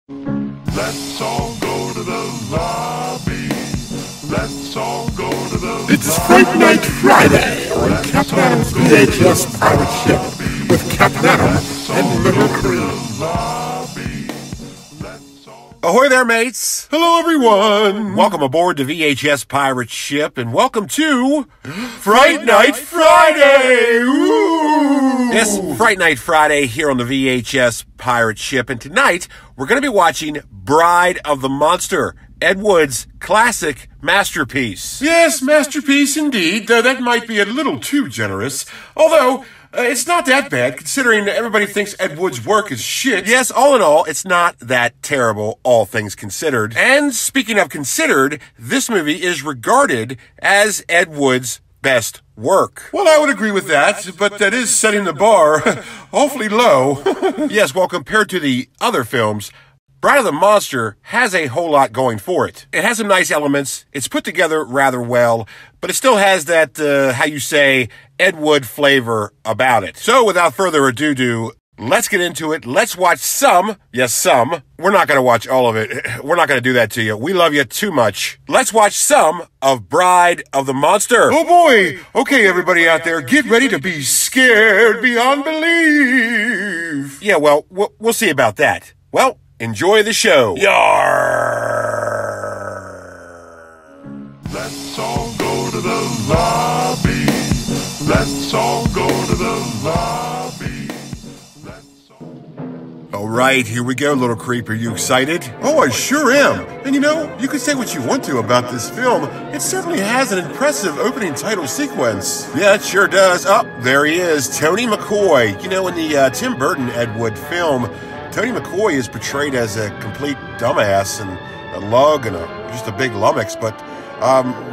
Let's all go to the lobby. Let's all go to the lobby. It's Fright Night Friday on Captain Adam's VHS pirate ship with Captain Adam and Little Crew. Ahoy there, mates! Hello, everyone! Welcome aboard the VHS pirate ship, and welcome to Fright Night Friday! Ooh. Yes, Fright Night Friday here on the VHS pirate ship, and tonight we're going to be watching Bride of the Monster, Ed Wood's classic masterpiece. Yes, masterpiece indeed, though that might be a little too generous. Although, it's not that bad, considering everybody thinks Ed Wood's work is shit. Yes, all in all, it's not that terrible, all things considered. And speaking of considered, this movie is regarded as Ed Wood's best work. Well, I would agree with that, but that is setting the bar awfully low. Yes, well, compared to the other films, Bride of the Monster has a whole lot going for it. It has some nice elements, it's put together rather well, but it still has that, how you say, Ed Wood flavor about it. So without further ado, let's get into it. Let's watch some. Yes, some. We're not going to watch all of it. We're not going to do that to you. We love you too much. Let's watch some of Bride of the Monster. Oh boy! Okay, everybody out there, get ready to be scared beyond belief. Yeah, well, we'll see about that. Well, enjoy the show. Yarr! Let's all go to the lobby. Let's all go to the lobby. Let's all... All right, here we go, little creep. Are you excited? Oh, I sure am. And you know, you can say what you want to about this film. It certainly has an impressive opening title sequence. Yeah, it sure does. Oh, there he is, Tony McCoy. You know, in the Tim Burton Ed Wood film, Tony McCoy is portrayed as a complete dumbass and a lug and just a big lummox, but,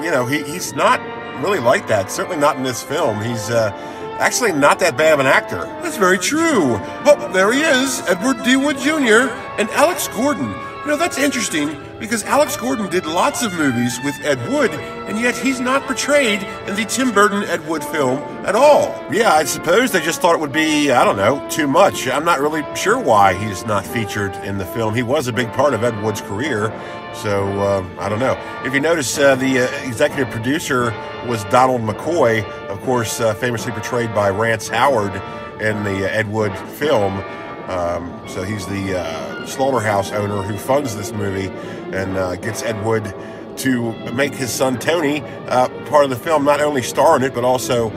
you know, he's not really like that. Certainly not in this film. He's actually not that bad of an actor. That's very true. Oh, there he is, Edward D. Wood Jr. and Alex Gordon. You know, that's interesting because Alex Gordon did lots of movies with Ed Wood, and yet he's not portrayed in the Tim Burton Ed Wood film at all. Yeah, I suppose they just thought it would be, I don't know, too much. I'm not really sure why he's not featured in the film. He was a big part of Ed Wood's career, so I don't know. If you notice, the executive producer was Donald McCoy, of course, famously portrayed by Rance Howard in the Ed Wood film. So he's the slaughterhouse owner who funds this movie and gets Ed Wood to make his son Tony part of the film, not only star in it, but also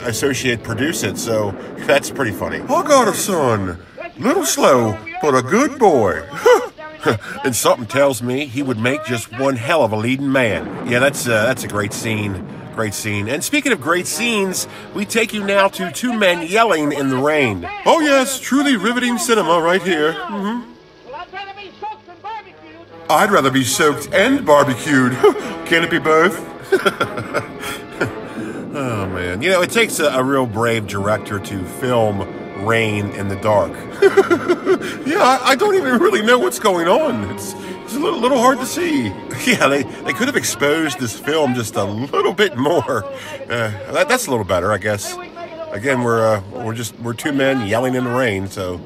associate produce it. So that's pretty funny. I got a son. Little slow, but a good boy. And something tells me he would make just one hell of a leading man. Yeah, that's a great scene. Great scene. And speaking of great scenes, we take you now to two men yelling in the rain. Oh yes, truly riveting cinema right here. Well, I'd rather be soaked and barbecued. I'd rather be soaked and barbecued. Can it be both? Oh man, you know, it takes a real brave director to film rain in the dark. Yeah, I don't even really know what's going on. It's a little hard to see. Yeah, they could have exposed this film just a little bit more. That's a little better, I guess. Again, we're two men yelling in the rain, so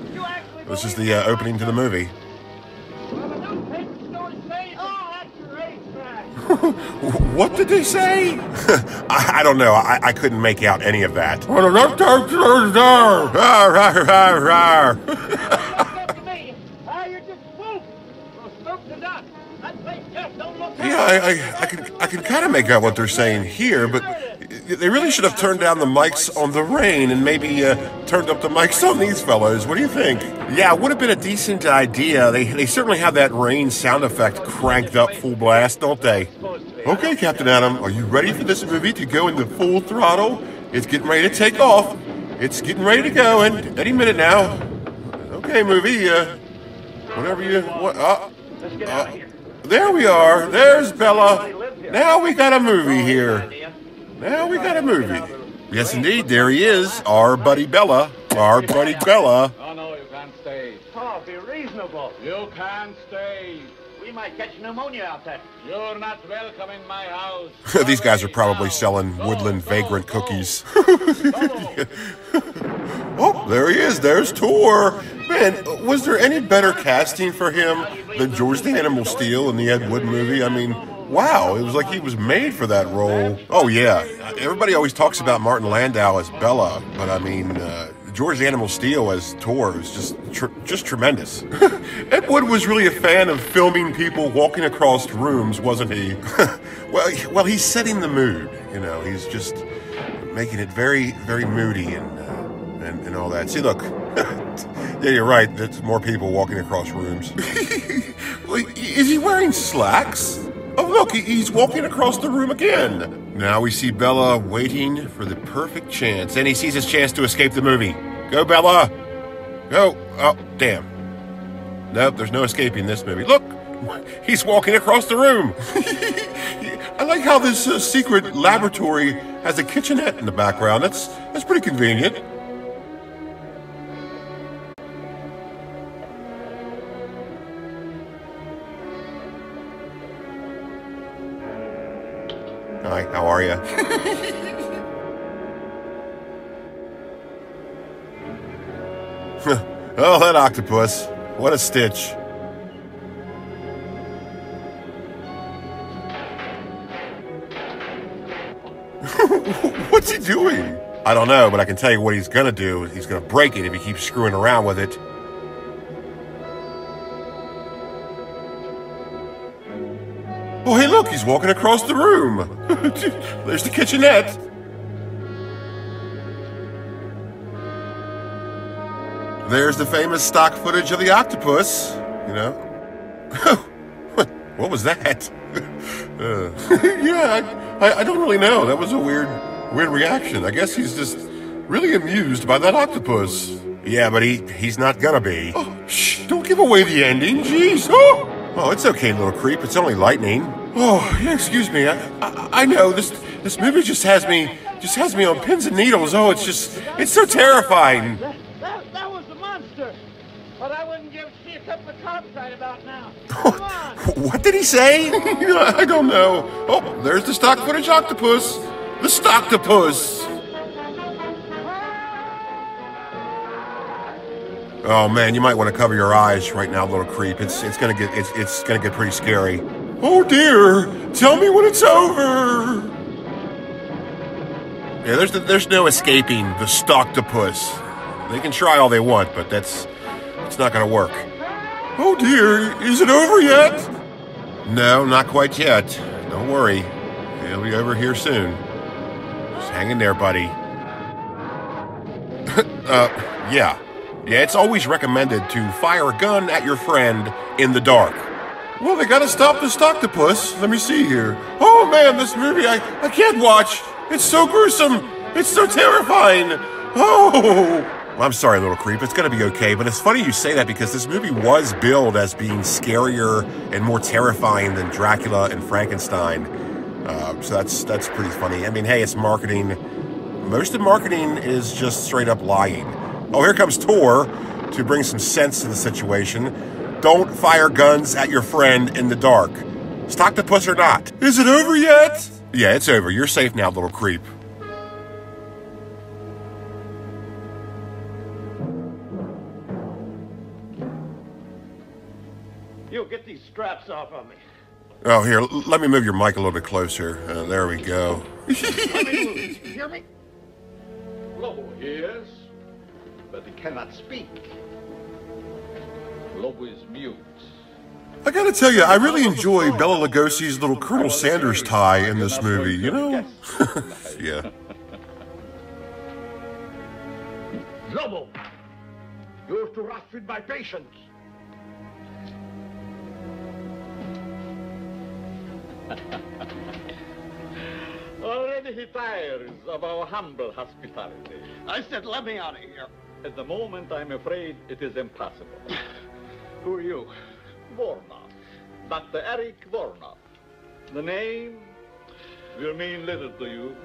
this is the opening to the movie. What did they say? I don't know. I couldn't make out any of that. Yeah, I can kind of make out what they're saying here, but they really should have turned down the mics on the rain and maybe turned up the mics on these fellows. What do you think? Yeah, it would have been a decent idea. They certainly have that rain sound effect cranked up full blast, don't they? Okay, Captain Adam, are you ready for this movie to go into full throttle? It's getting ready to take off. It's getting ready to go, and any minute now. Okay, movie, whatever you... there we are. There's Bella. Now we got a movie here. Now we got a movie. Yes, indeed. There he is. Our buddy Bella. Our buddy Bella. Oh, no, you can't stay. Oh, be reasonable. You can't stay. We might catch pneumonia out there. You're not welcome in my house. These guys are probably selling woodland vagrant cookies. Oh, there he is. There's Tor. Man, was there any better casting for him than George the Animal Steel in the Ed Wood movie? I mean, wow, it was like he was made for that role. Oh, yeah. Everybody always talks about Martin Landau as Bella, but I mean, George the Animal Steel as Tor is just tremendous. Ed Wood was really a fan of filming people walking across rooms, wasn't he? well, he's setting the mood. You know, he's just making it very, very moody and all that. See, look. Yeah, you're right. There's more people walking across rooms. Is he wearing slacks? Oh, look, he's walking across the room again. Now we see Bella waiting for the perfect chance, and he sees his chance to escape the movie. Go, Bella! Go! Oh, damn. Nope, there's no escaping this movie. Look! He's walking across the room! I like how this secret laboratory has a kitchenette in the background. That's pretty convenient. Hi, how are you? Oh, that octopus. What a stitch. What's he doing? I don't know, but I can tell you what he's gonna do. He's gonna break it if he keeps screwing around with it. Oh, hey, look, he's walking across the room. There's the kitchenette. There's the famous stock footage of the octopus, you know. What was that? Yeah, I don't really know. That was a weird reaction. I guess he's just really amused by that octopus. Yeah, but he's not gonna be. Oh, shh, don't give away the ending, jeez. Oh, it's okay, little creep. It's only lightning. Oh, yeah, excuse me. I know this movie just has me on pins and needles. Oh, it's so terrifying. That was the monster. But I wouldn't see a couple of cops right about now. Come on. What did he say? I don't know. Oh, there's the stock footage octopus. The stocktopus. Oh man, you might want to cover your eyes right now, little creep. It's gonna get pretty scary. Oh dear! Tell me when it's over. Yeah, there's no escaping the stocktopus. They can try all they want, but it's not gonna work. Oh dear, is it over yet? No, not quite yet. Don't worry, it'll be over here soon. Just hang in there, buddy. Yeah. Yeah, it's always recommended to fire a gun at your friend in the dark. Well, they gotta stop the stocktopus. Let me see here. Oh man, this movie I can't watch. It's so gruesome. It's so terrifying. Oh! I'm sorry, little creep. It's gonna be okay, but it's funny you say that because this movie was billed as being scarier and more terrifying than Dracula and Frankenstein. So that's pretty funny. I mean, hey, it's marketing. Most of marketing is just straight up lying. Oh, here comes Tor to bring some sense to the situation. Don't fire guns at your friend in the dark. Stocktopus or not. Is it over yet? Yeah, it's over. You're safe now, little creep. You get these straps off of me. Oh, here, let me move your mic a little bit closer. There we go. Let me move. You hear me? Lobo hears, but he cannot speak. Lobo is mute. I gotta tell you, I really enjoy Bela Lugosi's little Colonel Sanders tie in this movie, you know? Yeah. Lobo, you're too rough with my patience. Already he tires of our humble hospitality. I said, let me out of here. At the moment, I'm afraid it is impossible. Who are you? Vornov. Dr. Eric Vornov. The name will mean little to you.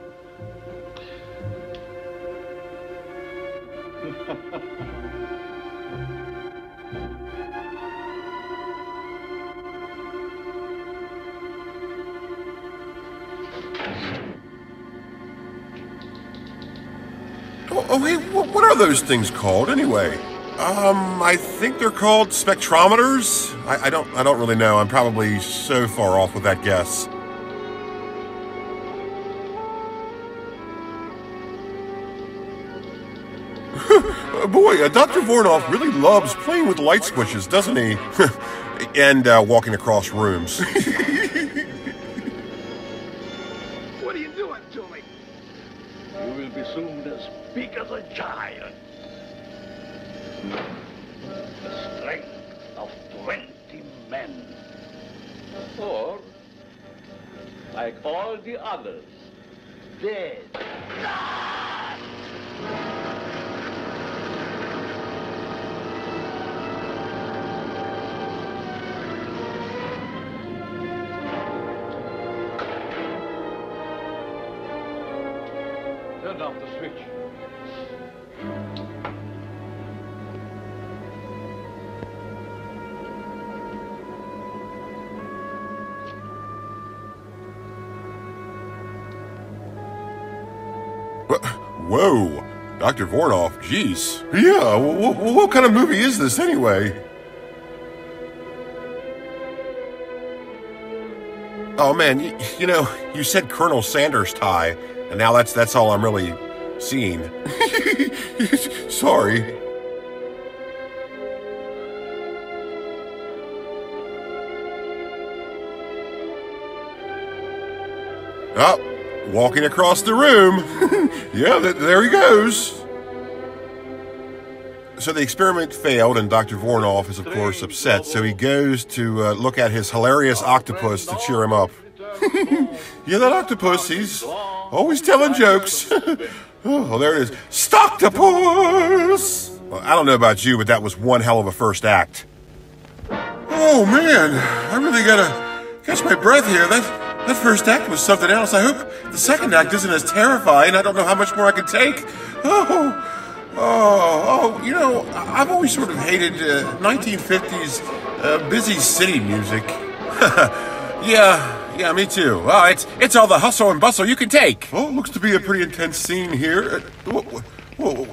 Oh, hey, what are those things called anyway? I think they're called spectrometers. I don't really know. I'm probably so far off with that guess. Boy, Dr. Vornoff really loves playing with light switches, doesn't he? And walking across rooms. What are you doing to me? You will be soon as big as a giant. The strength of 20 men. Or, like all the others, dead. Turn off the switch. Whoa, Dr. Vornoff, jeez. Yeah, what kind of movie is this anyway? Oh man, you know, you said Colonel Sanders tie, and now that's all I'm really seeing. Sorry. Oh, walking across the room. Yeah, there he goes. So the experiment failed, and Dr. Vornoff is, of course, upset. So he goes to look at his hilarious octopus to cheer him up. Yeah, that octopus, he's always telling jokes. Oh, there it is. Stocktopus! Well, I don't know about you, but that was one hell of a first act. Oh, man. I really gotta catch my breath here. That first act was something else. I hope the second act isn't as terrifying. I don't know how much more I can take. You know, I've always sort of hated 1950s busy city music. Yeah, me too. Oh, it's all the hustle and bustle you can take. Oh, looks to be a pretty intense scene here.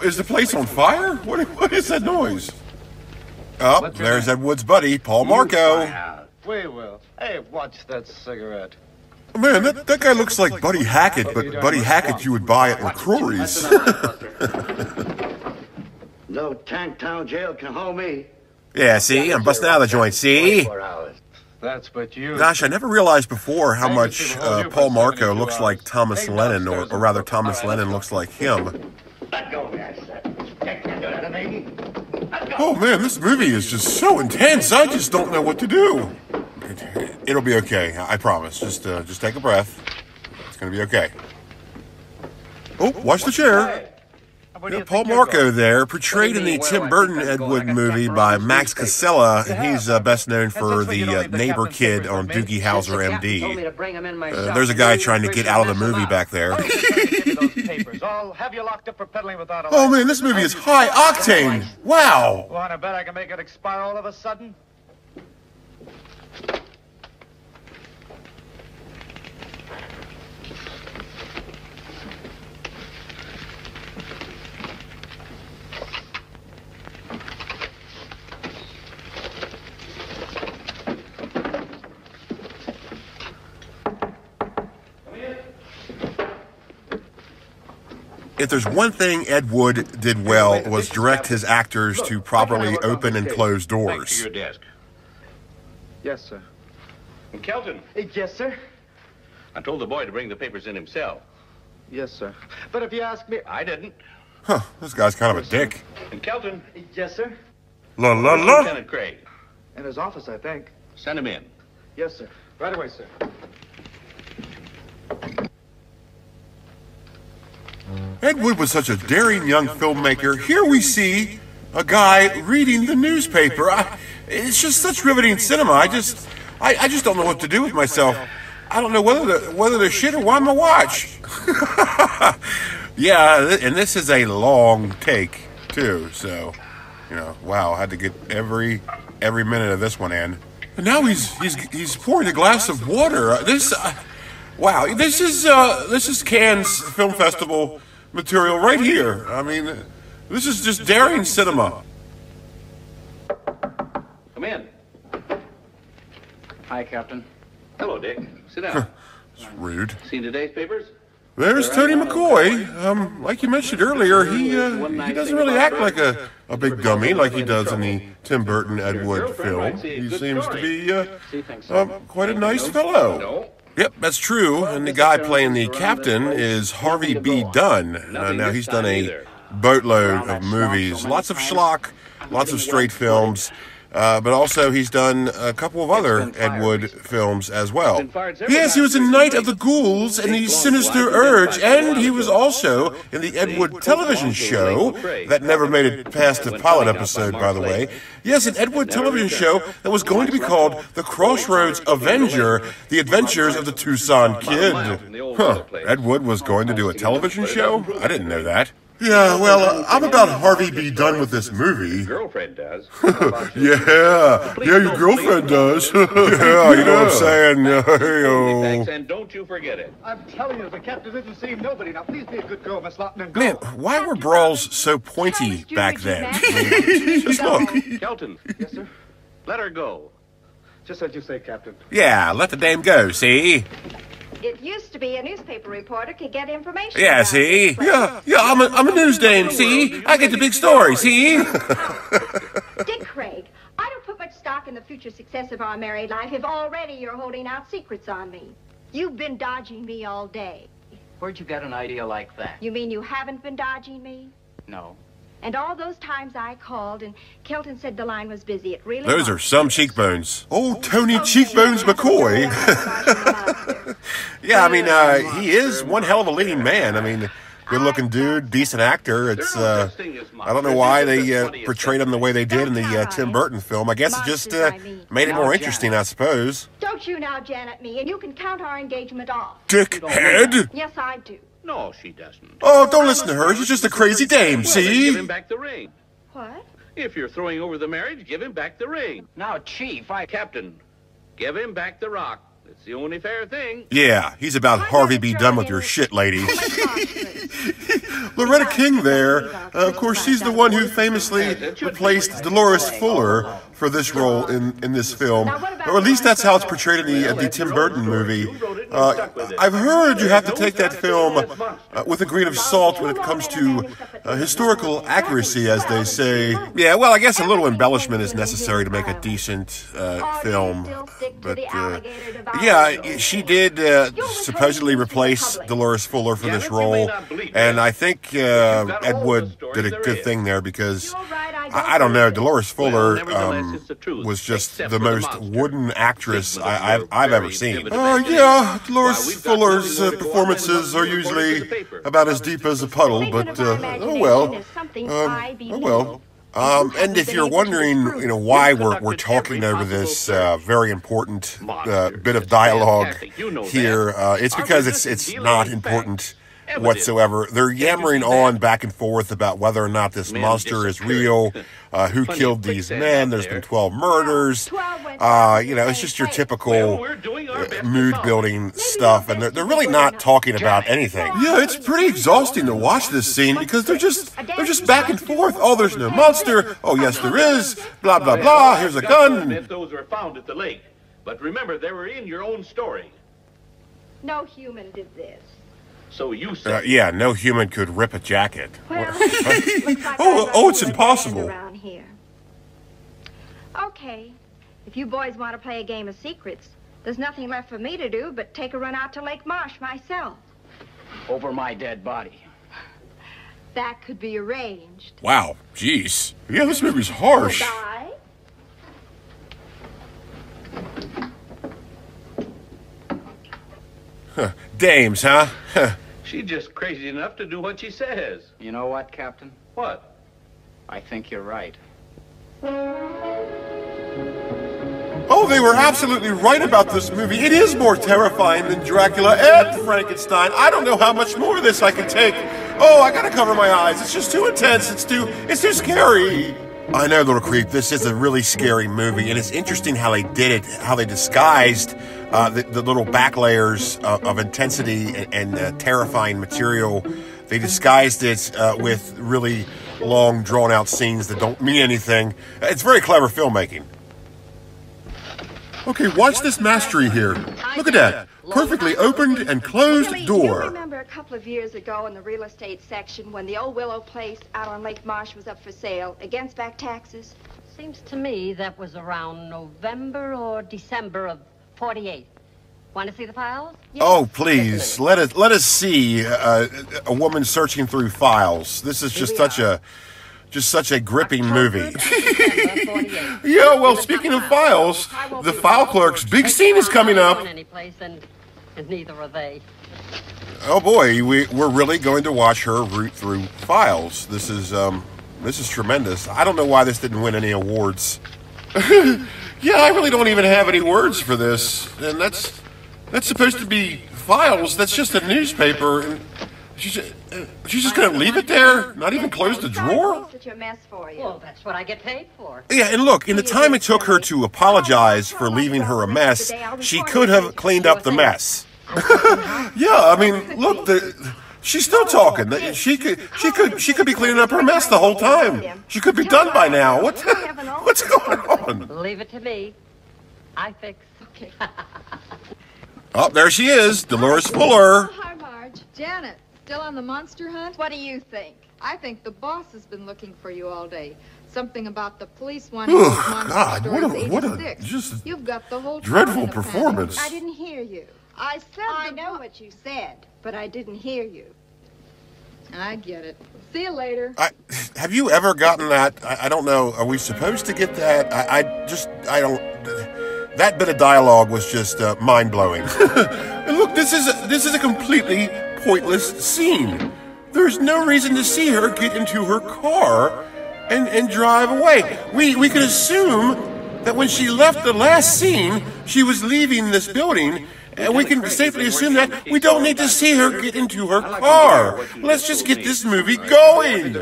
Is the place on fire? What is that noise? Oh, there's Ed Wood's buddy, Paul Marco. We will. Hey, watch that cigarette. Man, that guy looks like Buddy Hackett, but Buddy Hackett you would buy at McCrory's. No Tanktown jail can hold me. Yeah, see? I'm busting out of the joint, see? 24 hours. That's what you... Gosh, I never realized before how much Paul Marco looks like Thomas Lennon, or rather Thomas Lennon looks like him. Let go, I said. Take that out of me. Oh man, this movie is just so intense, I just don't know what to do. It'll be okay, I promise. Just take a breath. It's gonna be okay. Oh, watch the chair. Yeah, Paul Marco there, portrayed in the Tim Burton Ed Wood movie by Max Casella. He's best known for the neighbor kid on Doogie Howser, MD. There's a guy trying to get out of the movie back there. Oh man, this movie is high octane. Wow. Want to bet I can make it expire all of a sudden? If there's one thing Ed Wood did well, was direct his actors to properly open and close doors. Your desk. Yes, sir. And Kelton, Yes, sir. I told the boy to bring the papers in himself. Yes, sir. But if you ask me... I didn't. Huh, this guy's kind of a dick. And Kelton, Yes, sir. La la la. Lieutenant Craig, In his office, I think. send him in. Yes, sir. Right away, sir. Ed Wood was such a daring young filmmaker. Here we see a guy reading the newspaper. It's just such riveting cinema. I just don't know what to do with myself. I don't know whether to shit or wind my watch. Yeah, and this is a long take too. So, you know, wow, I had to get every minute of this one in. And now he's pouring a glass of water. Wow, this is Cannes Film Festival material right here. I mean, this is just daring cinema. Come in. Hi, Captain. Hello, Dick. Sit down. It's rude. Seen today's papers? There's Tony McCoy. Like you mentioned earlier, he doesn't really act like a big dummy like he does in the Tim Burton Ed Wood film. He seems to be quite a nice fellow. Yep, that's true. And the guy playing the captain is Harvey B. Dunn. Now, he's done a boatload of movies, lots of schlock, lots of straight films. But also he's done a couple of other Ed Wood films as well. Yes, he was in Night of the Ghouls and the Sinister Urge, and he was also in the Ed Wood television show that never made it past the pilot episode, by the way. Yes, an Ed Wood television show that was going to be called The Crossroads Avenger, The Adventures of the Tucson Kid. Huh, Ed Wood was going to do a television show? I didn't know that. Yeah, well, I'm about Harvey B. Done with this movie. Girlfriend does. Yeah, your girlfriend does. Yeah, you know what I'm saying? Thanks, and don't you forget it. I'm telling you, the captain isn't seeing nobody. Now, please be a good girl, Miss Lawton, and go. Man, why were brawls so pointy back then? Just look. Kelton. Yes, sir? Let her go. Just as you say, Captain. Yeah, let the dame go, see? It used to be a newspaper reporter could get information. Yeah, about see? it. Yeah, I'm a news dame, see? I get the big story, see? Dick Craig, I don't put much stock in the future success of our married life if already you're holding out secrets on me. You've been dodging me all day. Where'd you get an idea like that? You mean you haven't been dodging me? No. And all those times I called and Kelton said the line was busy, it really Those was. are some cheekbones. Old Tony Cheekbones McCoy. Yeah, I mean, he is one hell of a leading man. I mean, good-looking dude, decent actor. It's, I don't know why they portrayed him the way they did in the Tim Burton film. I guess it just made it more interesting, I suppose. Don't you now Janet me, and you can count our engagement off. Dickhead! Yes, I do. No, she doesn't. Oh, don't listen to her. She's just a crazy dame, Well, then give see? him back the ring. What? If you're throwing over the marriage, give him back the ring. Now, Chief, Captain, give him back the rock. It's the only fair thing. Yeah, he's about Harvey be done with your shit, lady. Loretta King there, of course, she's the one who famously replaced Dolores Fuller for this role in this film. Or at least that's how it's portrayed in the Tim Burton movie. I've heard you have to take that film with a grain of salt when it comes to historical accuracy, as they say. Yeah, well, I guess a little embellishment is necessary to make a decent film. But, yeah, she did supposedly replace Dolores Fuller for this role. And I think Ed Wood did a good thing there because, I don't know, Dolores Fuller was just the most wooden actress I've ever seen. Yeah, Dolores Fuller's performances are usually about as deep as a puddle, but oh well. Oh well. And if you're wondering, why we're talking over this very important bit of dialogue here, it's because it's not important whatsoever. They're yammering on back and forth about whether or not this monster is real, who killed these men. There's been 12 murders. It's just your typical mood-building stuff, and they're really not talking about anything. Yeah, it's pretty exhausting to watch this scene because they're just back and forth. Oh, there's no monster. Oh, yes, there is. Blah blah blah. Here's a gun. Those were found at the lake, but remember, they were in your own story. No human did this. So you said. Yeah, no human could rip a jacket. Well, looks like It's impossible. around here. Okay, if you boys want to play a game of secrets, there's nothing left for me to do but take a run out to Lake Marsh myself. over my dead body. That could be arranged. Wow, jeez. Yeah, this movie's harsh. Goodbye. Dames, huh? She's just crazy enough to do what she says. You know what, Captain? What? I think you're right. Oh, they were absolutely right about this movie. It is more terrifying than Dracula and Frankenstein. I don't know how much more of this I can take. Oh, I gotta cover my eyes. It's just too intense. It's too scary. I know, little creep, this is a really scary movie, and it's interesting how they did it, how they disguised the little back layers of intensity and terrifying material They disguised it with really long, drawn-out scenes that don't mean anything. It's very clever filmmaking. Okay, watch this mastery here. Look at that. Perfectly opened and closed Billy, do you door. remember a couple of years ago in the real estate section when the old Willow place out on Lake Marsh was up for sale against back taxes? Seems to me that was around November or December of 48. Want to see the files? Yes. Oh, please, let us see a woman searching through files. This is just such a gripping movie. Yeah, well, speaking of files, the file clerk's big scene is coming up. And neither are they. Oh boy, we're really going to watch her root through files. This is tremendous. I don't know why this didn't win any awards. Yeah, I really don't even have any words for this. And that's supposed to be files. That's just a newspaper. And she's just going to leave it there? Not even close the drawer? Such a mess for you. Well, that's what I get paid for. Yeah, and look, in the time it took her to apologize for leaving her a mess, she could have cleaned up the mess. Yeah, I mean, look, she's still talking. She could be cleaning up her mess the whole time. She could be done by now. What's going on? Leave it to me. I fix. Okay. Oh, there she is, Dolores Fuller. Hi, Marge. Janet, still on the monster hunt? What do you think? I think the boss has been looking for you all day. Something about the police wanting those monster God, stories what a 86. just You've got the whole dreadful town in a panic. performance. I didn't hear you. I said I know what you said, but I didn't hear you. I get it. See you later. Have you ever gotten that? I don't know. Are we supposed to get that? I don't. That bit of dialogue was just mind-blowing. And look, this is a completely pointless scene. There's no reason to see her get into her car and drive away. We could assume that when she left the last scene, she was leaving this building, and we can safely assume that we don't need to see her get into her car. Let's just get this movie going.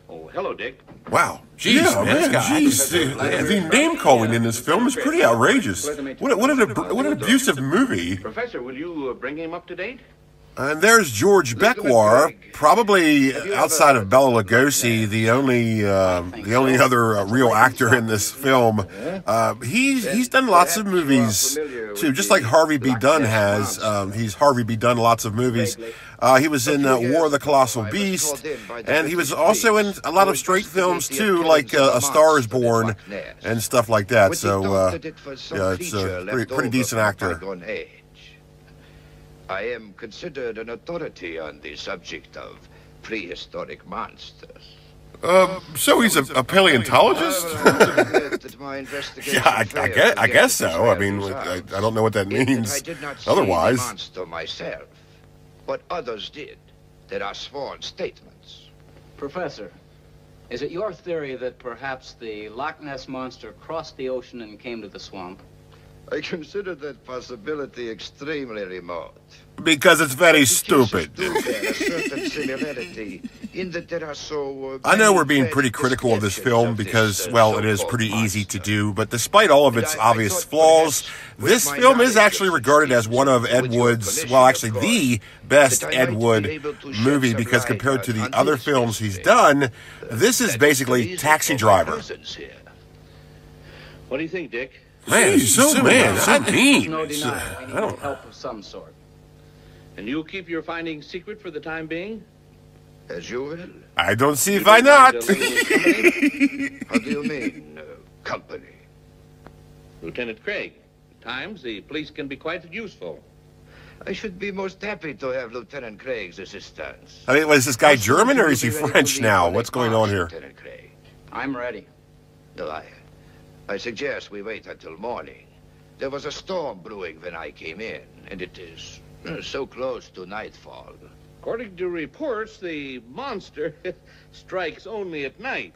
Oh, hello, Dick. Wow. Jeez, Yeah, man, Scott. jeez. The name calling in this film is pretty outrageous. What an abusive movie. Professor, will you bring him up to date? And there's George Beckwar, probably outside of Bela Lugosi, the only other real actor in this film. He's done lots of movies too, just like Harvey B. Dunn has. He's Harvey B. Dunn lots of movies. He was in War of the Colossal Beast, and he was also in a lot of straight films too, like A Star Is Born and stuff like that. So yeah, it's a pretty decent actor. I am considered an authority on the subject of prehistoric monsters. So he's a paleontologist? Yeah, I guess so. I mean, I don't know what that means. I did not see Otherwise, the monster myself, but others did. There are sworn statements. Professor, is it your theory that perhaps the Loch Ness Monster crossed the ocean and came to the swamp? I consider that possibility extremely remote. because it's very stupid. I know we're being pretty critical of this film because, well, it is pretty easy to do, but despite all of its obvious flaws, this film is actually regarded as one of Ed Wood's, well, actually the best Ed Wood movie, because compared to the other films he's done, this is basically Taxi Driver. What do you think, Dick? Man, so mean. No denial. We need help of some sort. And you'll keep your findings secret for the time being? As you will. I don't see why not. How do you mean, company? Lieutenant Craig, at times the police can be quite useful. I should be most happy to have Lieutenant Craig's assistance. I mean, was this guy German or is he French now? What's going on here? Lieutenant Craig. I'm ready. No, I suggest we wait until morning. There was a storm brewing when I came in, and it is so close to nightfall. According to reports, the monster strikes only at night.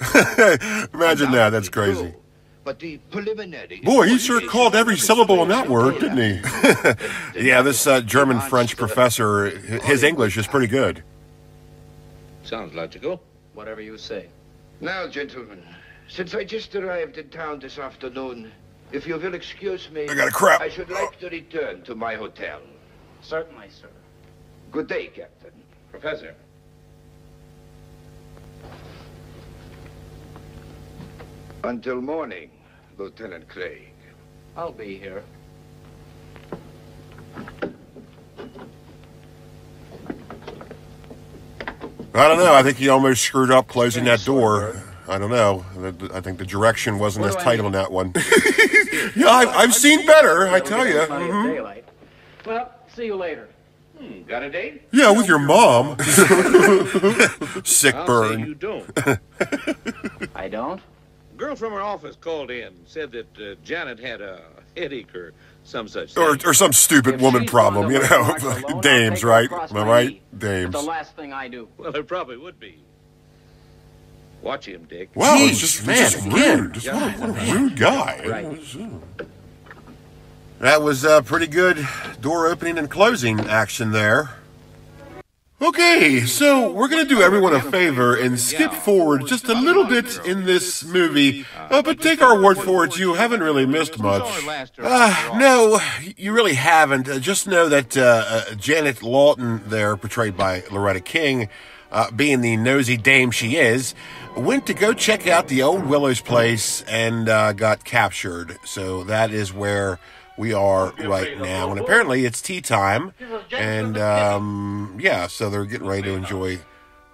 Imagine that. That's crazy. But the preliminary... Boy, he sure called every syllable in that word, didn't he? Yeah, this German-French professor, his English is pretty good. Sounds logical. Whatever you say. Now, gentlemen, since I just arrived in town this afternoon, if you will excuse me, I got a crap. I should like to return to my hotel. Certainly, sir. Good day, Captain. Professor, Until morning, Lieutenant Craig. I'll be here. I don't know. I think he almost screwed up closing that door. I don't know. I think the direction wasn't as tight on that one. Yeah, I've seen better, I tell you. Daylight. Well, see you later. Got a date? Yeah, with your mom. Sick burn. Say you don't. I don't? Girl from her office called in, said that Janet had a headache or some such thing. Or some stupid woman problem, you know. Dames, right? Am I right? Dames. The last thing I do. Well, it probably would be. Watch him, Dick. Wow, Jeez, it's just man, rude. Just what a rude guy. Right. That was pretty good door opening and closing action there. Okay, so we're going to do everyone a favor and skip forward just a little bit in this movie, but take our word for it, you haven't really missed much. No, you really haven't. Just know that Janet Lawton there, portrayed by Loretta King, being the nosy dame she is, went to go check out the old Willow's place and got captured. So that is where we are right now, and apparently it's tea time, and yeah, so they're getting ready to enjoy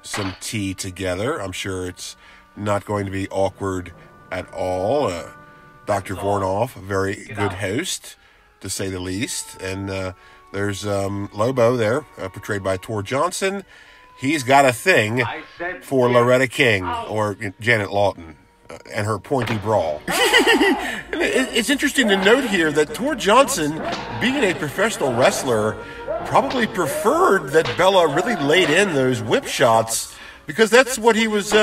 some tea together. I'm sure it's not going to be awkward at all. Dr. Vornoff, a very good host, to say the least, and there's Lobo there, portrayed by Tor Johnson. He's got a thing for Loretta King, or Janet Lawton, and her pointy bra. It's interesting to note here that Tor Johnson, being a professional wrestler, probably preferred that Bella really laid in those whip shots, because that's what he was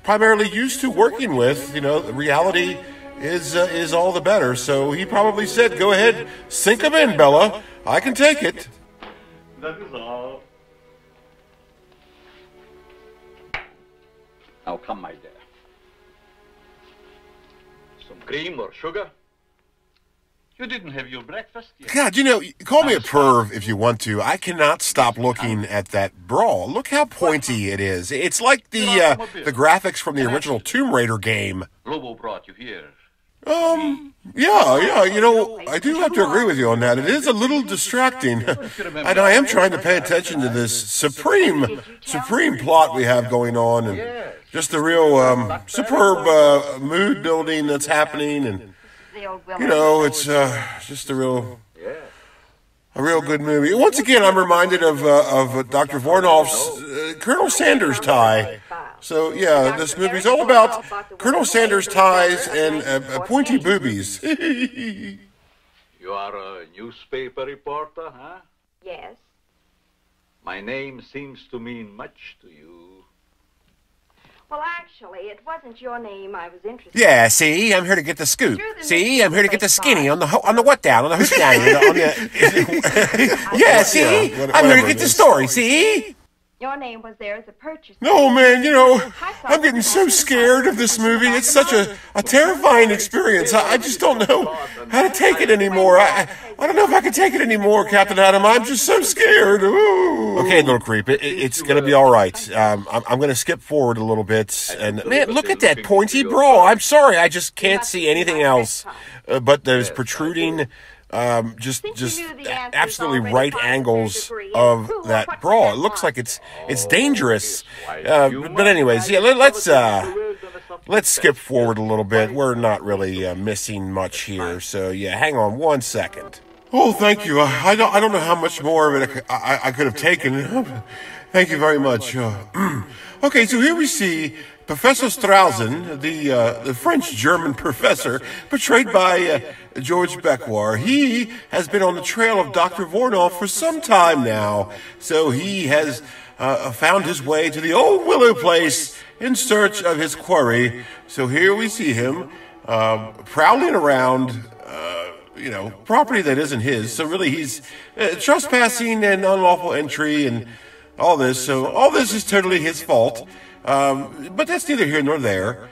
primarily used to working with. You know, reality is all the better. So he probably said, "Go ahead, sink them in, Bella. I can take it." That is all. Now come, my dear. Some cream or sugar? You didn't have your breakfast yet. God, you know, call me a perv if you want to. I cannot stop looking at that bra. Look how pointy it is. It's like the graphics from the original Tomb Raider game. Lobo brought you here. Yeah, you know, I do have to agree with you on that. It is a little distracting. And I am trying to pay attention to this supreme plot we have going on, and just the real superb mood building that's happening, and you know, it's just a real good movie. Once again, I'm reminded of Dr. Vornoff's Colonel Sanders tie. So yeah, this movie's all about Colonel Sanders ties and pointy boobies. You are a newspaper reporter, huh? Yes. My name seems to mean much to you. Well, actually, it wasn't your name I was interested in. Yeah, see, I'm here to get the scoop. See, I'm here to get the skinny on the what down, on the yeah, see, I'm here to get the story, see? Your name was there as a purchaser. No, man, you know, I'm getting so scared of this movie. It's such a terrifying experience. I just don't know how to take it anymore. I don't know if I can take it anymore, Captain Adam. I'm just so scared. Ooh. Okay, little creep, it's going to be all right. I'm going to skip forward a little bit. And, man, look at that pointy bra. I'm sorry, I just can't see anything else but those protruding... just absolutely right angles of that bra. It looks like it's dangerous. But anyways, yeah, let's skip forward a little bit. We're not really missing much here. So yeah, hang on one second. Oh, thank you. I don't know how much more of it I could have taken. Thank you very much. Okay, so here we see Professor Strausen, the French-German professor, portrayed by George Beckwar. He has been on the trail of Dr. Vornoff for some time now, so he has found his way to the old Willow place in search of his quarry. So here we see him prowling around, you know, property that isn't his. So really he's trespassing and unlawful entry and all this. So all this is totally his fault. But that's neither here nor there.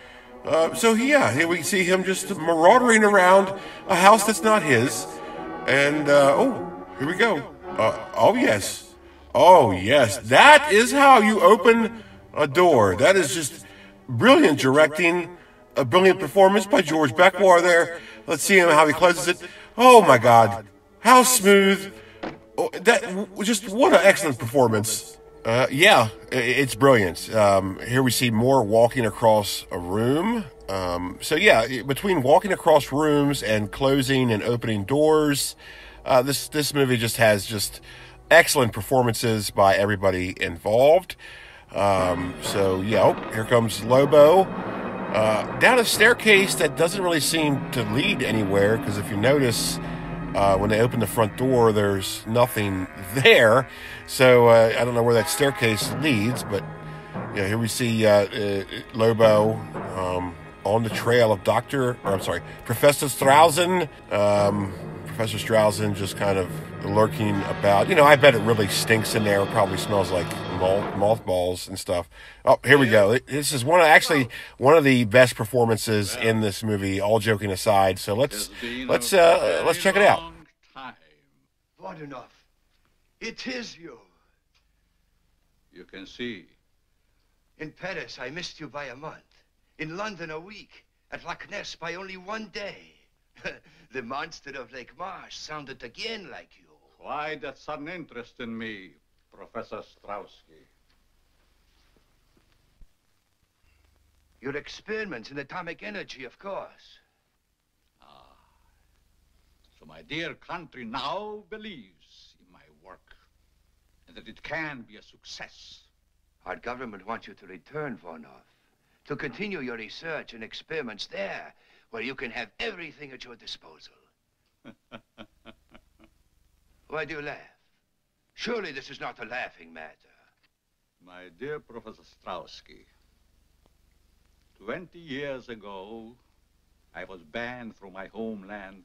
So yeah, here we see him just marauding around a house that's not his. And, oh, here we go. Oh yes. Oh yes. That is how you open a door. That is just brilliant directing. A brilliant performance by George Beckwar there. Let's see him how he closes it. Oh my God, how smooth! Oh, just what an excellent performance. Yeah, it's brilliant. Here we see more walking across a room. So yeah, between walking across rooms and closing and opening doors, this movie just has excellent performances by everybody involved. So yeah, oh, here comes Lobo. Down a staircase that doesn't really seem to lead anywhere, because if you notice, when they open the front door, there's nothing there. So I don't know where that staircase leads, but yeah, here we see Lobo on the trail of Professor Strausen. Professor Strausen just kind of lurking about. You know, I bet it really stinks in there. It probably smells like mothballs and stuff. Oh, here we go. This is one of the best performances in this movie, all joking aside. So let's check it out. Voronov, it is you. You can see. In Paris, I missed you by a month. In London, a week. At Loch Ness, by only 1 day. The monster of Lake Marsh sounded again like you. Why that sudden interest in me, Professor Strauski? Your experiments in atomic energy, of course. So my dear country now believes in my work, and that it can be a success. Our government wants you to return, Voronov, to continue your research and experiments there, where you can have everything at your disposal. Why do you laugh? Surely this is not a laughing matter. My dear Professor Strauski, 20 years ago, I was banned from my homeland,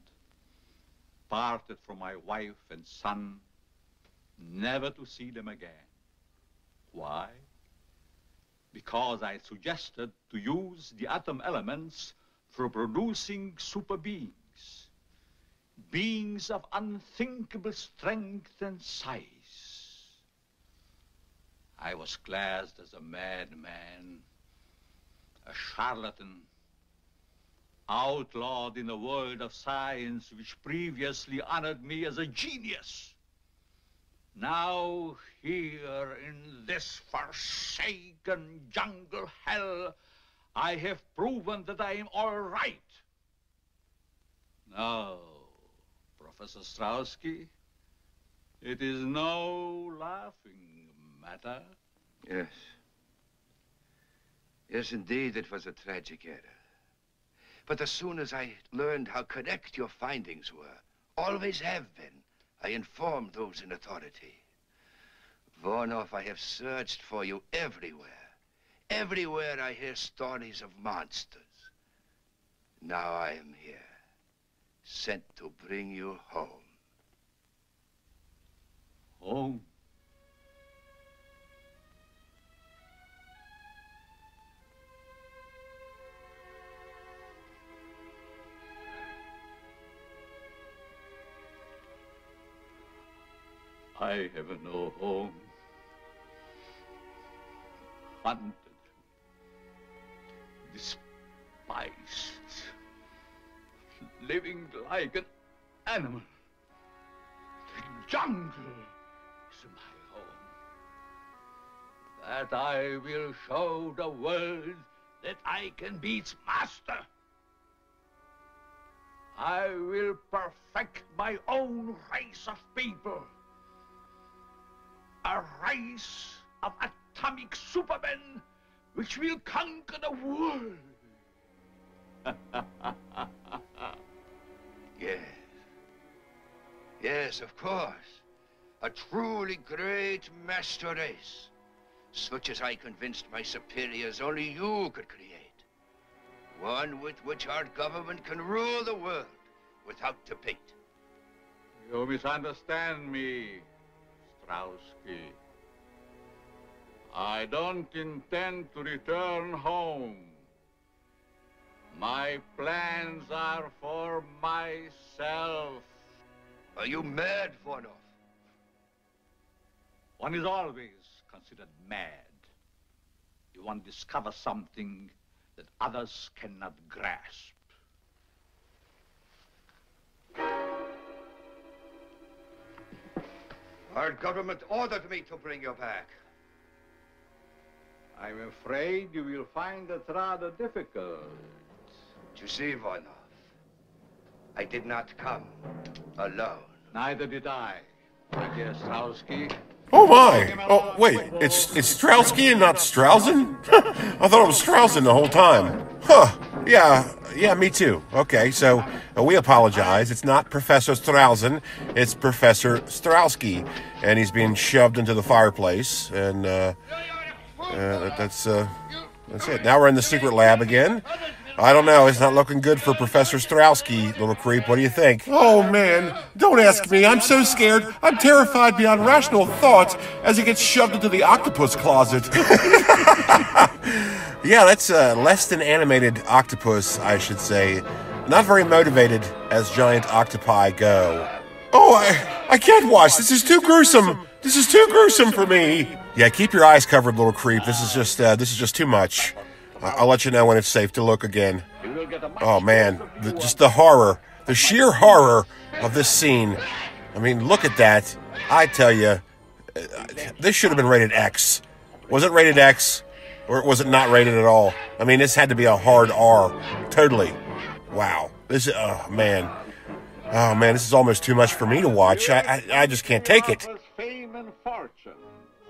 parted from my wife and son, never to see them again. Why? Because I suggested to use the atom elements for producing super beings. Beings of unthinkable strength and size. I was classed as a madman, a charlatan, outlawed in a world of science which previously honored me as a genius. Now, here in this forsaken jungle hell, I have proven that I am all right. Now, Professor Strauski, it is no laughing matter. Yes. Yes, indeed, it was a tragic error. But as soon as I learned how correct your findings were, always have been, I informed those in authority. Voronov, I have searched for you everywhere. Everywhere I hear stories of monsters. Now I am here, sent to bring you home. Home? I have no home. Hunted, despised, living like an animal. The jungle is my home. That I will show the world that I can be its master. I will perfect my own race of people. A race of atomic supermen which will conquer the world. Yes. Yes, of course. A truly great master race, such as I convinced my superiors only you could create. One with which our government can rule the world without debate. You misunderstand me, Strauski. I don't intend to return home. My plans are for myself. Are you mad, Voronov? One is always considered mad. You want to discover something that others cannot grasp. Our government ordered me to bring you back. I'm afraid you will find it rather difficult. You see, Ivanov, I did not come alone. Neither did I, my dear Strowski. Oh my! Oh wait, it's Strowski and not Strausen? I thought it was Strausen the whole time. Huh? Yeah, me too. Okay, so we apologize. It's not Professor Strausen, it's Professor Strowski, and he's being shoved into the fireplace, and that's it. Now we're in the secret lab again. I don't know. It's not looking good for Professor Strowski, little creep. What do you think? Oh, man. Don't ask me. I'm so scared. I'm terrified beyond rational thought as he gets shoved into the octopus closet. Yeah, that's a less than animated octopus, I should say. Not very motivated as giant octopi go. Oh, I can't watch. This is too gruesome. This is too gruesome for me. Yeah, keep your eyes covered, little creep. This is just too much. I'll let you know when it's safe to look again. Oh, man. Just the horror. The sheer horror of this scene. I mean, look at that. I tell you, this should have been rated X. Was it rated X? Or was it not rated at all? I mean, this had to be a hard R. Totally. Wow. This, oh, man. Oh, man, this is almost too much for me to watch. I just can't take it. Fame and fortune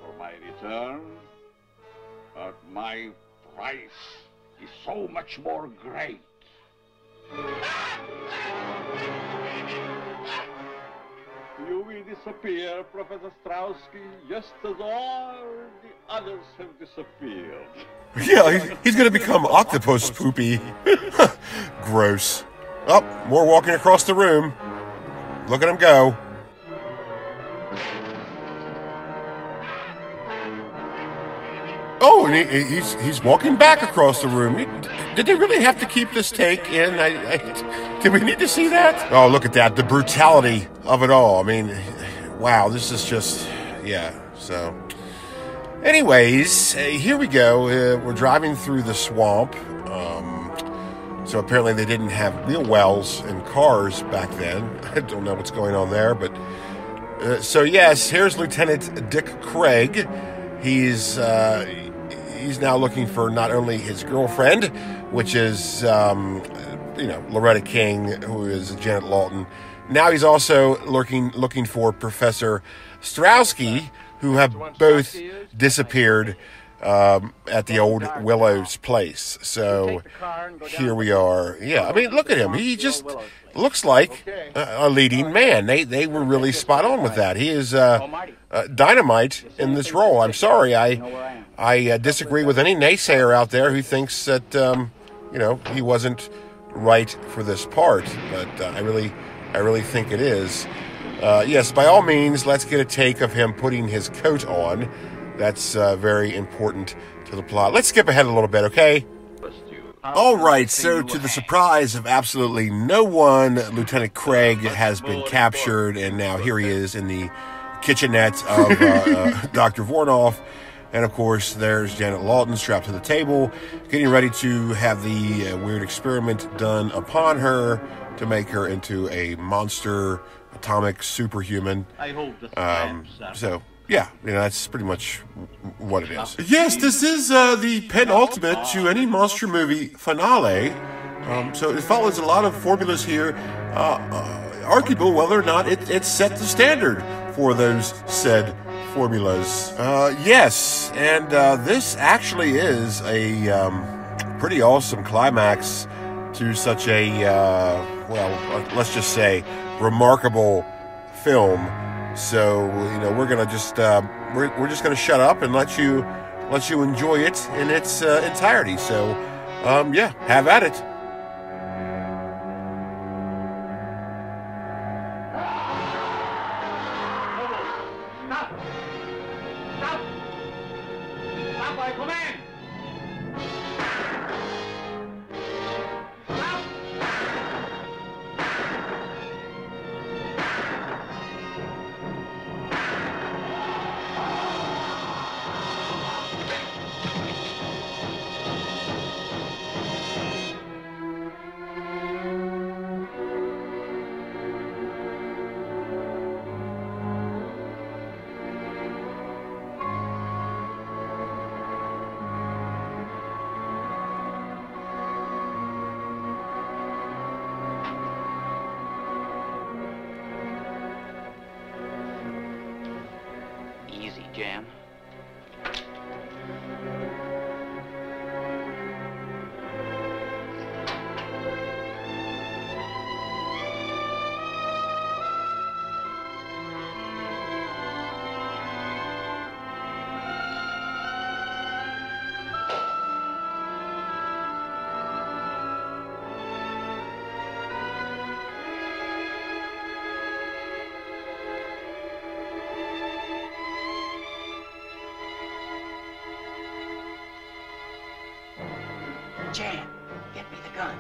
for my return, but my price is so much more great. You will disappear, Professor Strowski, just as all the others have disappeared. Yeah, he's going to become octopus poopy. Gross. Oh, more walking across the room. Look at him go. Oh, and he's walking back across the room. Did they really have to keep this take in? Did we need to see that? Oh, look at that. The brutality of it all. I mean, wow, this is just, yeah, so. Anyways, here we go. We're driving through the swamp. So apparently they didn't have wheel wells in cars back then. I don't know what's going on there, but so yes, here's Lieutenant Dick Craig. He's now looking for not only his girlfriend, which is Loretta King, who is Janet Lawton. Now he's also looking for Professor Strowski, who have both disappeared at the old Willow's place. So here we are. Yeah, I mean, look at him. He just looks like a leading man. They were really spot on with that. He is dynamite in this role. I'm sorry, I disagree with any naysayer out there who thinks that he wasn't right for this part. But I really think it is. Yes, by all means, let's get a take of him putting his coat on. That's very important to the plot. Let's skip ahead a little bit, okay? All right, so to the surprise of absolutely no one, Lieutenant Craig has been captured, and now here he is in the kitchenette of Dr. Vornoff. And, of course, there's Janet Lawton strapped to the table, getting ready to have the weird experiment done upon her to make her into a monster, atomic superhuman. I hope so, yeah, that's pretty much what it is. Yes, this is the penultimate to any monster movie finale. So it follows a lot of formulas here. Arguable whether or not it set the standard for those said formulas. Yes, and this actually is a pretty awesome climax to such a, let's just say, remarkable film. So we're gonna just we're just gonna shut up and let you enjoy it in its entirety. So yeah, have at it. Jan. Jan, get me the gun.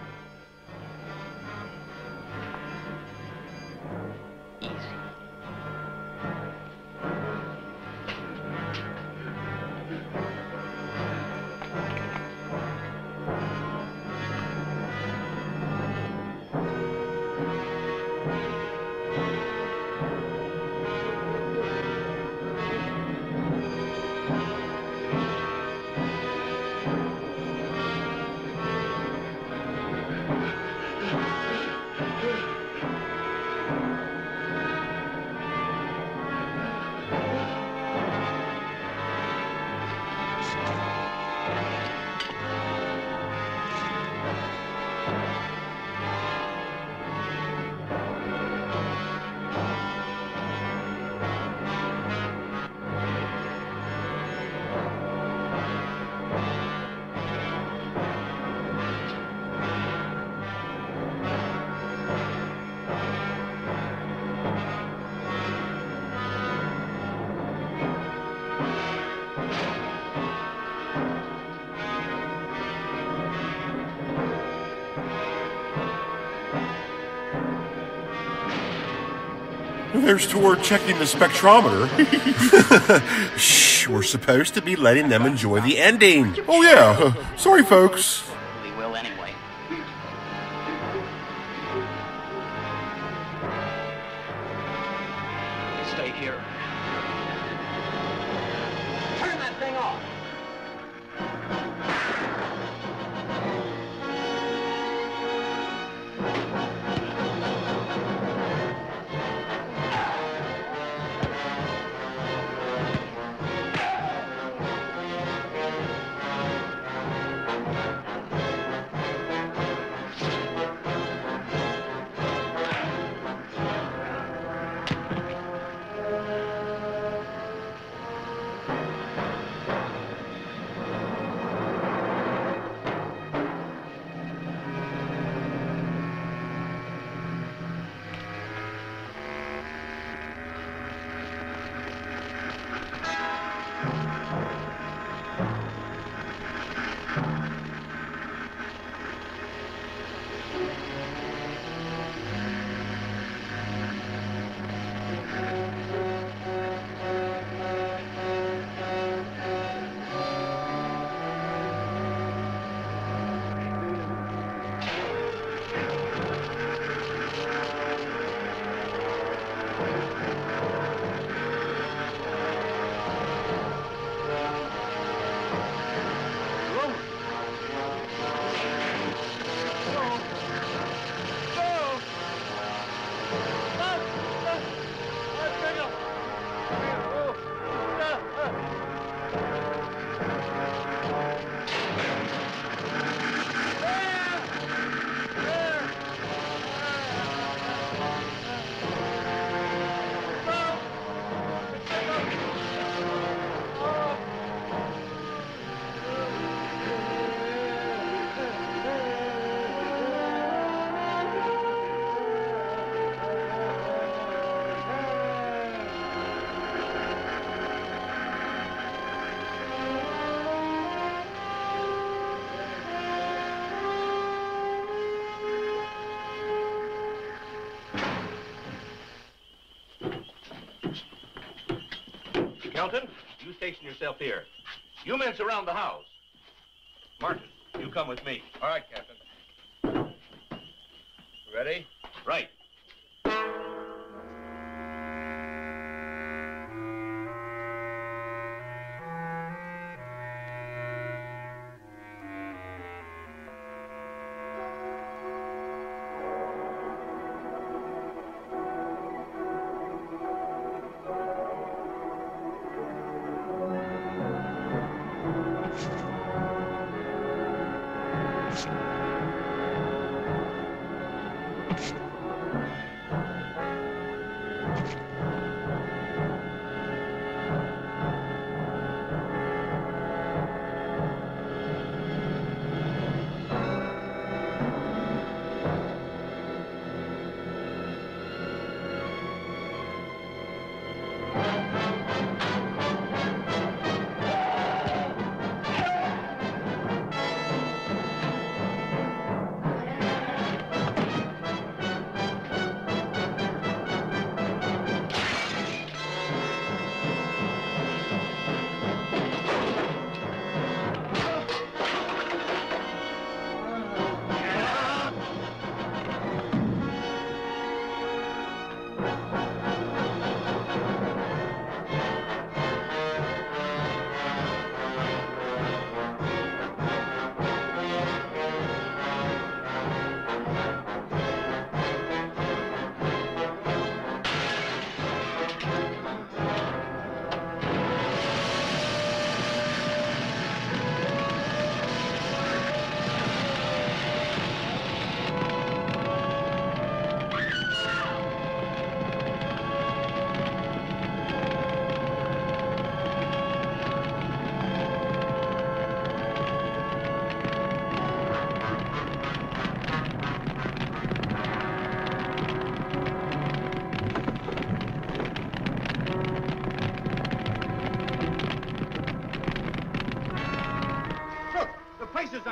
There's Toward checking the spectrometer. Shh, we're supposed to be letting them enjoy the ending. Oh yeah, sorry folks. We will anyway. Stay here. Turn that thing off. Kelton, you station yourself here. You men surround the house. Martin, you come with me. All right, Captain. Ready? Right.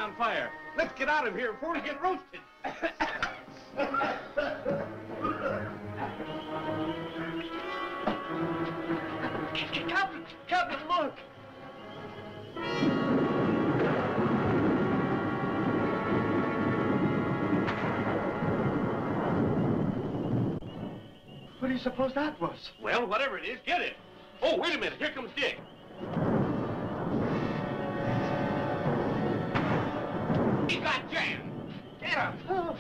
on fire. Let's get out of here before we get roasted. Captain, look! What do you suppose that was? Well, whatever it is, get it. Oh, wait a minute. Here comes Dick. He got Jan. Get him. Oh.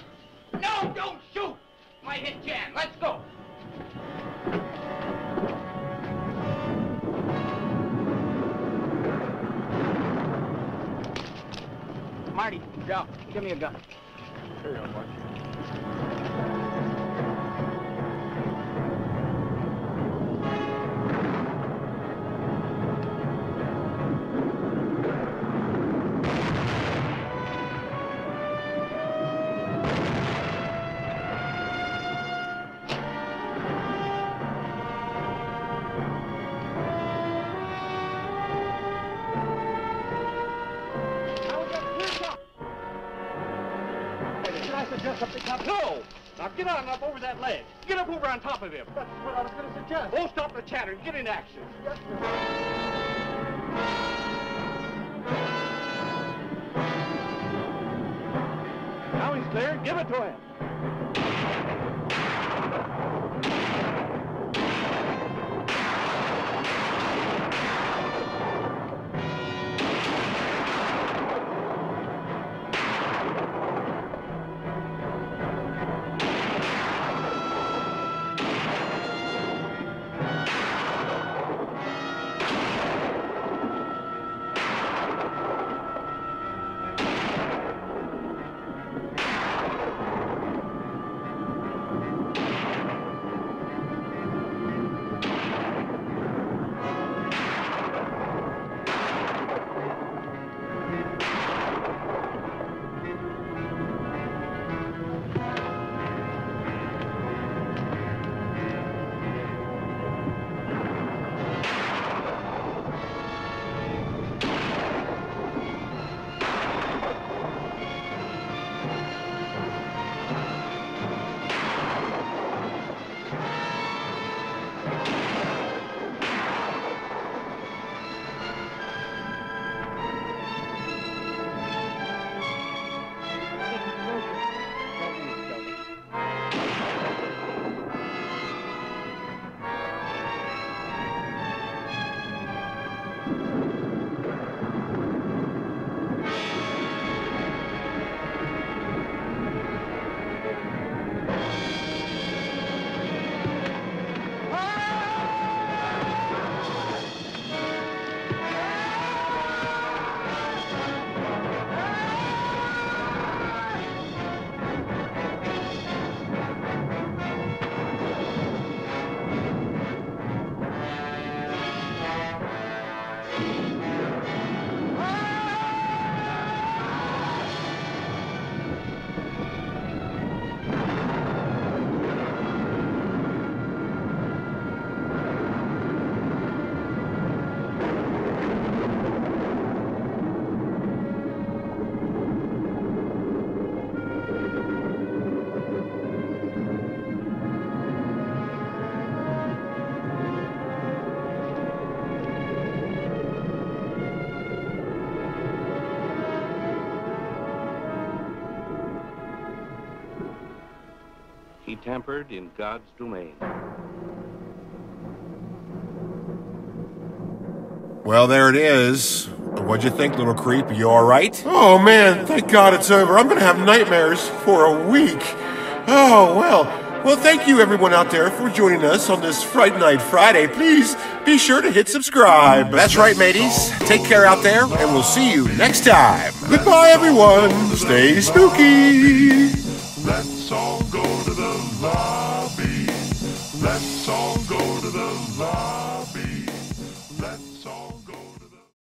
No, don't shoot. Might hit Jan. Let's go. Marty, Joe, give me a gun. Here you go, boy. No! Now get on up over that ledge. Get up over on top of him. That's what I was going to suggest. Oh, stop the chatter. Get in action. Yes, Now he's clear. Give it to him. He tampered in God's domain. Well, there it is. What'd you think, little creep? You all right? Oh, man, thank God it's over. I'm going to have nightmares for a week. Oh, well. Well, thank you, everyone out there, for joining us on this Fright Night Friday. Please be sure to hit subscribe. That's right, mateys. Take care out there, and we'll see you next time. Goodbye, everyone. Stay spooky. Let's all